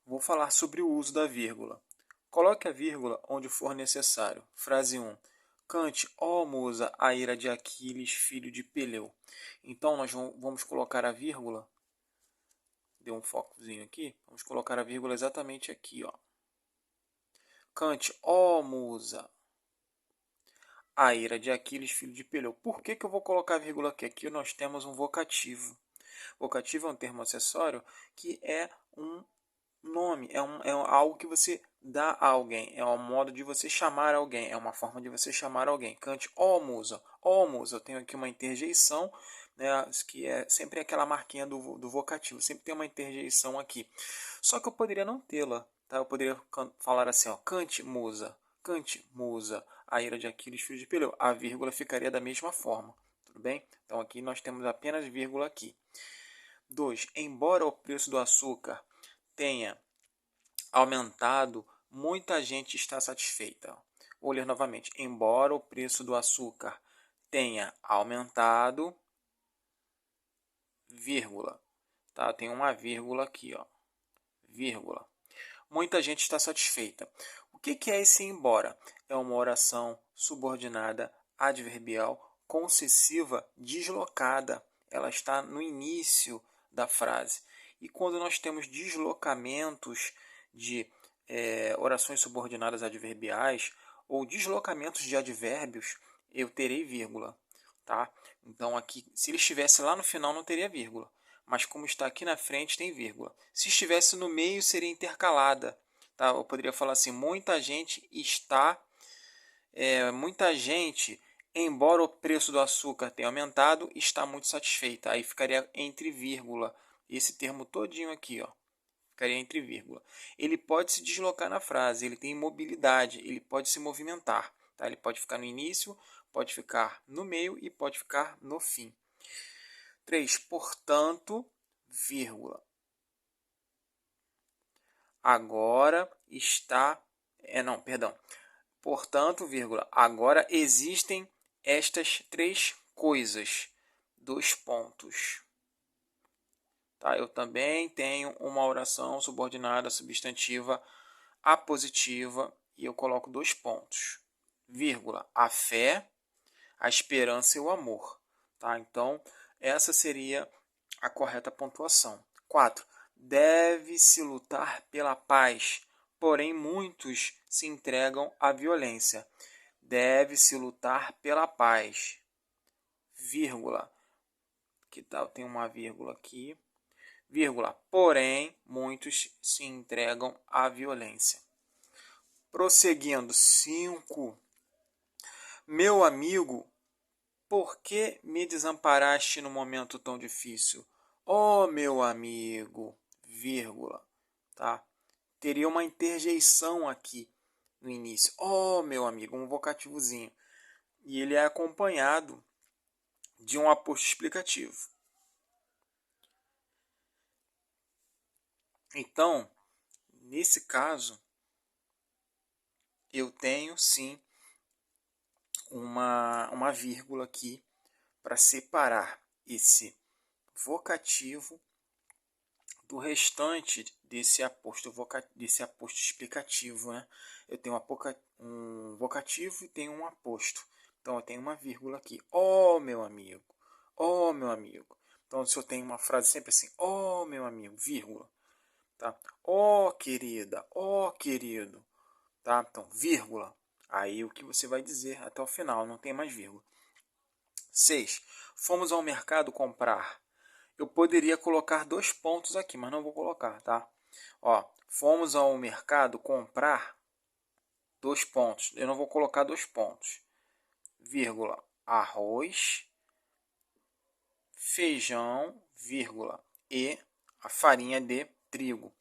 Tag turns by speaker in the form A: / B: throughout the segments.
A: Vou falar sobre o uso da vírgula. Coloque a vírgula onde for necessário. Frase 1. Cante, ó musa, a ira de Aquiles, filho de Peleu. Então, nós vamos colocar a vírgula. Deu um focozinho aqui. Vamos colocar a vírgula exatamente aqui. Ó. Cante, ó musa, a ira de Aquiles, filho de Peleu. Por que eu vou colocar a vírgula aqui? Aqui nós temos um vocativo. Vocativo é um termo acessório que é um nome, é algo que você dá a alguém, é um modo de você chamar alguém, é uma forma de você chamar alguém. Cante, ó musa, ó musa. Eu tenho aqui uma interjeição, né, que é sempre aquela marquinha do vocativo, sempre tem uma interjeição aqui. Só que eu poderia não tê-la, tá? Eu poderia falar assim, ó, cante musa, a ira de Aquiles, filho de Peleu. A vírgula ficaria da mesma forma, tudo bem? Então aqui nós temos apenas vírgula aqui. 2. Embora o preço do açúcar tenha aumentado, muita gente está satisfeita. Vou ler novamente. Embora o preço do açúcar tenha aumentado, vírgula, tá? Tem uma vírgula aqui, ó, vírgula. Muita gente está satisfeita. O que é esse embora? É uma oração subordinada, adverbial, concessiva, deslocada. Ela está no início da frase. E quando nós temos deslocamentos de orações subordinadas adverbiais ou deslocamentos de advérbios, eu terei vírgula. Tá? Então, aqui, se ele estivesse lá no final, não teria vírgula. Mas como está aqui na frente, tem vírgula. Se estivesse no meio, seria intercalada. Tá? Eu poderia falar assim, muita gente está... muita gente, embora o preço do açúcar tenha aumentado, está muito satisfeita. Aí ficaria entre vírgula. Esse termo todinho aqui, ó, ficaria entre vírgula. Ele pode se deslocar na frase, ele tem mobilidade, ele pode se movimentar. Tá? Ele pode ficar no início, pode ficar no meio e pode ficar no fim. 3. Portanto, vírgula. Agora está... não, perdão. Portanto, vírgula. Agora existem estas três coisas. 2 pontos. Tá? Eu também tenho uma oração subordinada substantiva apositiva e eu coloco 2 pontos. Vírgula. A fé, a esperança e o amor. Tá? Então, essa seria a correta pontuação. 4. Deve-se lutar pela paz, porém muitos se entregam à violência. Deve-se lutar pela paz. Vírgula. Que tal? Tem uma vírgula aqui. Vírgula. Porém, muitos se entregam à violência. Prosseguindo. 5. Meu amigo, por que me desamparaste no momento tão difícil? Oh, meu amigo, vírgula, tá? Teria uma interjeição aqui no início. Oh, meu amigo, um vocativozinho. E ele é acompanhado de um aposto explicativo. Então, nesse caso, eu tenho sim uma vírgula aqui para separar esse vocativo do restante desse aposto explicativo. Né? Eu tenho um vocativo e tenho um aposto. Então, eu tenho uma vírgula aqui. Oh, meu amigo. Oh, meu amigo. Então, se eu tenho uma frase sempre assim, oh, meu amigo, vírgula. Tá? Oh, querida, oh, querido. Tá? Então, vírgula. Aí o que você vai dizer até o final, não tem mais vírgula. 6. Fomos ao mercado comprar. Eu poderia colocar 2 pontos aqui, mas não vou colocar, tá? Ó, fomos ao mercado comprar 2 pontos. Eu não vou colocar 2 pontos. Vírgula, arroz, feijão, vírgula, e a farinha de trigo.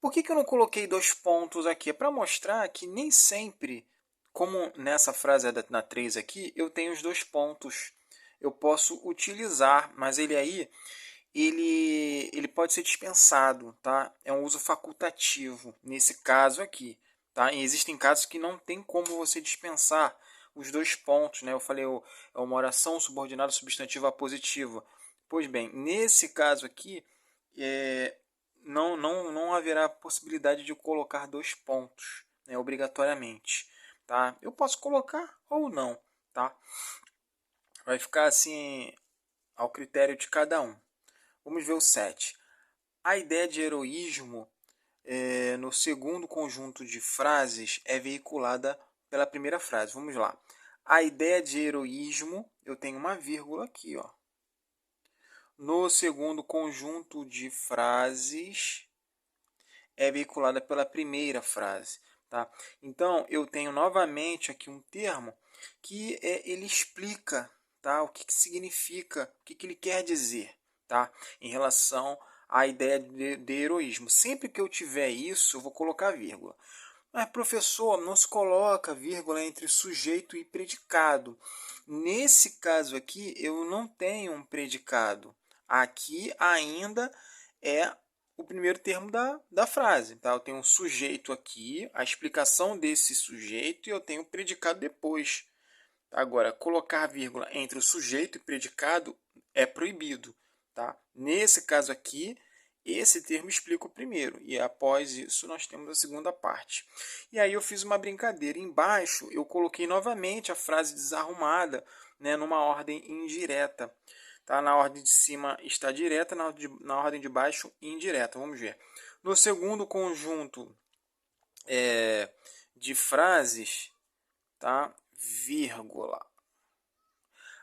A: Por que eu não coloquei 2 pontos aqui? É para mostrar que nem sempre, como nessa frase na 3 aqui, eu tenho os 2 pontos. Eu posso utilizar, mas ele pode ser dispensado, tá? É um uso facultativo nesse caso aqui, tá? E existem casos que não tem como você dispensar os 2 pontos, né? Eu falei, é uma oração subordinada substantiva positiva. Pois bem, nesse caso aqui, não haverá possibilidade de colocar dois pontos, né, obrigatoriamente. Tá? Eu posso colocar ou não. Tá? Vai ficar assim ao critério de cada um. Vamos ver o 7. A ideia de heroísmo no segundo conjunto de frases é veiculada pela primeira frase. Vamos lá. A ideia de heroísmo, eu tenho uma vírgula aqui, ó. No segundo conjunto de frases é veiculada pela primeira frase. Tá? Então, eu tenho novamente aqui um termo que ele explica, tá? O que significa, o que ele quer dizer, tá? Em relação à ideia de heroísmo. Sempre que eu tiver isso, eu vou colocar vírgula. Mas, professor, não se coloca vírgula entre sujeito e predicado. Nesse caso aqui, eu não tenho um predicado. Aqui ainda é o primeiro termo da frase. Tá? Eu tenho um sujeito aqui, a explicação desse sujeito, e eu tenho o predicado depois. Agora, colocar vírgula entre o sujeito e predicado é proibido. Tá? Nesse caso aqui, esse termo explica o primeiro, e após isso nós temos a segunda parte. E aí eu fiz uma brincadeira. Embaixo eu coloquei novamente a frase desarrumada, né, numa ordem indireta. Tá? Na ordem de cima está direta, na ordem de baixo indireta. Vamos ver. No segundo conjunto de frases, tá? Vírgula.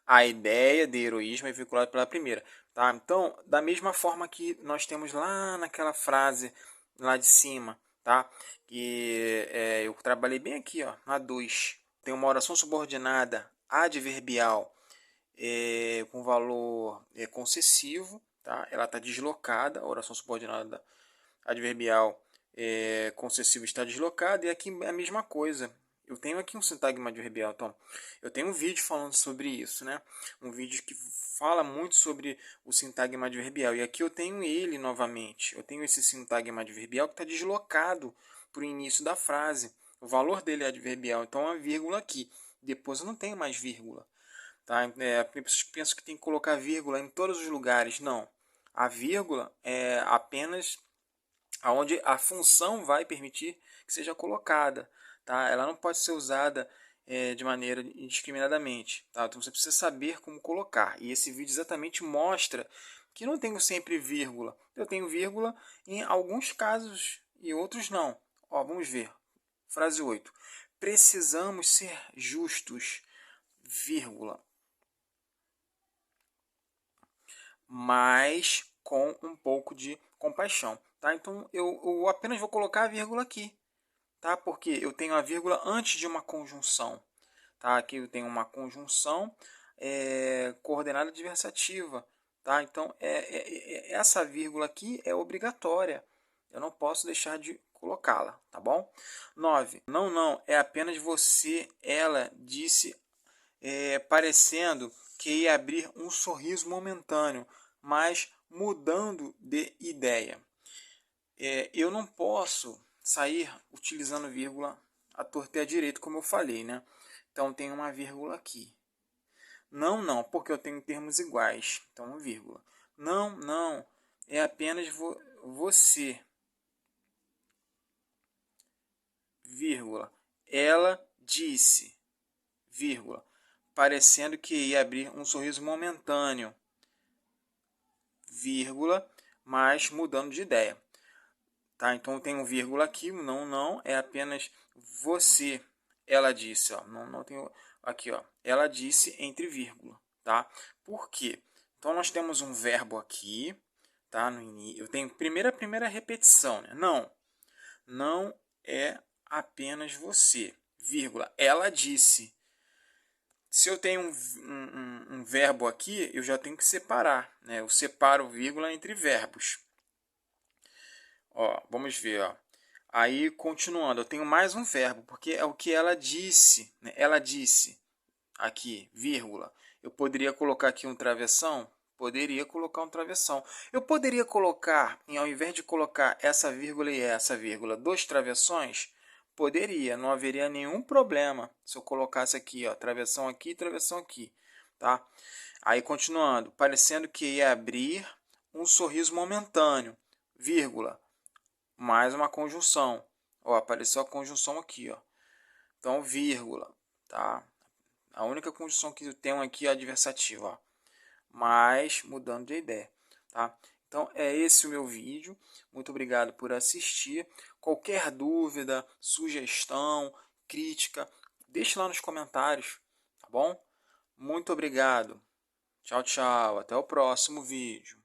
A: A ideia de heroísmo é vinculada pela primeira. Tá? Então, da mesma forma que nós temos lá naquela frase lá de cima, tá? Que eu trabalhei bem aqui, ó, na 2. Tem uma oração subordinada adverbial com valor concessivo, tá? Ela está deslocada, a oração subordinada adverbial concessivo está deslocada, e aqui é a mesma coisa. Eu tenho aqui um sintagma adverbial, então eu tenho um vídeo falando sobre isso, né? Um vídeo que fala muito sobre o sintagma adverbial, e aqui eu tenho ele novamente. Eu tenho esse sintagma adverbial que está deslocado para o início da frase. O valor dele é adverbial, então uma vírgula aqui. Depois eu não tenho mais vírgula. Tá? Penso que tem que colocar vírgula em todos os lugares. Não. A vírgula é apenas onde a função vai permitir que seja colocada. Tá? Ela não pode ser usada de maneira indiscriminadamente. Tá? Então você precisa saber como colocar. E esse vídeo exatamente mostra que não tenho sempre vírgula. Eu tenho vírgula em alguns casos e outros não. Ó, vamos ver. Frase 8. Precisamos ser justos, vírgula, mas com um pouco de compaixão. Tá? Então, eu apenas vou colocar a vírgula aqui, tá? Porque eu tenho a vírgula antes de uma conjunção. Tá? Aqui eu tenho uma conjunção coordenada adversativa. Tá? Então, essa vírgula aqui é obrigatória. Eu não posso deixar de colocá-la. Tá bom? 9. Não, não, é apenas você, ela disse, parecendo que ia abrir um sorriso momentâneo, mas mudando de ideia. Eu não posso sair utilizando vírgula à torta e à direita, como eu falei, né? Então tem uma vírgula aqui. Não, não, porque eu tenho termos iguais. Então, vírgula. Não, não, é apenas você, vírgula. Ela disse, vírgula, parecendo que ia abrir um sorriso momentâneo, vírgula, mas mudando de ideia. Tá? Então tem um vírgula aqui, não, não, é apenas você. Ela disse, ó, não tem aqui, ó. Ela disse entre vírgula, tá? Por quê? Então nós temos um verbo aqui, tá? No início, eu tenho primeira repetição, né? Não, não é apenas você, vírgula. Ela disse. Se eu tenho um verbo aqui, eu já tenho que separar, né? Eu separo vírgula entre verbos. Ó, vamos ver, ó. Aí, continuando, eu tenho mais um verbo, porque é o que ela disse, né? Ela disse aqui, vírgula. Eu poderia colocar aqui um travessão? Poderia colocar um travessão. Eu poderia colocar, ao invés de colocar essa vírgula e essa vírgula, dois travessões? Poderia, não haveria nenhum problema se eu colocasse aqui, ó, travessão aqui e travessão aqui, tá? Aí, continuando, parecendo que ia abrir um sorriso momentâneo, vírgula. mais uma conjunção. Ó, apareceu a conjunção aqui, ó. Então, vírgula, tá? A única conjunção que eu tenho aqui é a adversativa, ó. Mas mudando de ideia, tá? Então, é esse o meu vídeo. Muito obrigado por assistir. Qualquer dúvida, sugestão, crítica, deixe lá nos comentários, tá bom? Muito obrigado. Tchau, tchau. Até o próximo vídeo.